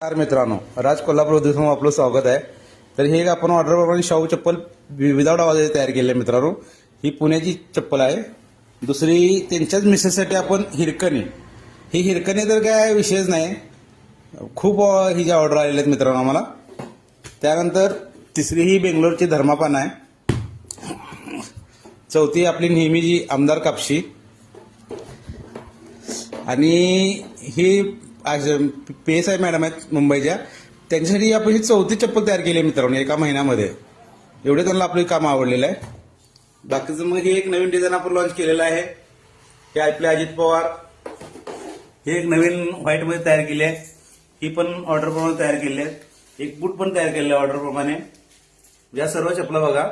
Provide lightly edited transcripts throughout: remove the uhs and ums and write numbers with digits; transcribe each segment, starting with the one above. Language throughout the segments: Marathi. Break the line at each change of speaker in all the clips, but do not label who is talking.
नमस्कार मित्रांनो, राज कोल्हापूर उद्योगसमूह आपलं स्वागत आहे. तर हे आपण ऑर्डरप्रमाणे शाहू चप्पल विदाउट आवाजाचे तयार केले मित्रांनो. ही पुण्याची चप्पल आहे. दुसरी त्यांच्याच मिसेससाठी आपण हिरकणी. ही हिरकणी तर काय विषयच नाही, खूप ही ज्या ऑर्डर आलेल्या आहेत मित्रांनो आम्हाला. त्यानंतर तिसरी ही बेंगलोरची धर्मापान आहे. चौथी आपली नेहमी जी आमदार कापशी. आणि ही PSI मॅडम आहेत मुंबईच्या, त्यांच्यासाठी आपण ही चौथी चप्पल तयार केली आहे मित्रांनो एका महिन्यामध्ये. एवढे त्यांना आपली काम आवडलेलं आहे. बाकीचं मग हे एक नवीन डिझाईन आपण लॉन्च केलेलं आहे. हे आपले अजित पवार, हे एक नवीन व्हाईटमध्ये तयार केली आहे. ही पण ऑर्डरप्रमाणे तयार केली आहे. एक बूट पण तयार केलेलं आहे ऑर्डरप्रमाणे. या सर्व चपला बघा,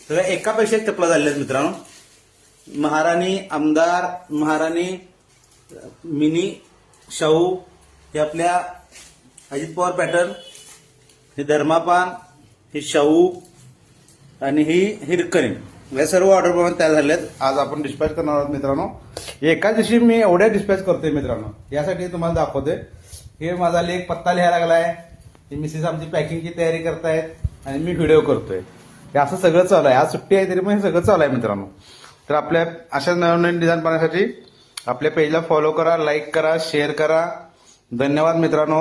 सगळ्या एकापेक्षा एक चपला झालेल्या आहेत मित्रांनो. महाराणी, आमदार, महाराणी, मिनी, शाहू, हे आपल्या अजित पवार पॅटर्न, हे धर्मापान, हे शाहू आणि ही हिरकणी. या सर्व ऑर्डर प्रमाणे तयार झाले आहेत. आज आपण डिस्पॅच करणार आहोत मित्रांनो. एका दिवशी मी एवढ्या डिस्पॅच करतोय मित्रांनो, यासाठी तुम्हाला दाखवतोय. हे माझा लेख पत्ता लिहायला लागलाय, ही मिसेस आमची पॅकिंगची तयारी करतायत आणि मी व्हिडिओ करतोय. हे असं सगळं चालू आहे. आज सुट्टी आहे तरी पण हे सगळं चालू आहे मित्रांनो. तर आपल्या अशा नवीन डिझाईन पाहण्यासाठी आपल्या पेजला फॉलो करा, लाईक करा, शेअर करा. धन्यवाद मित्रांनो.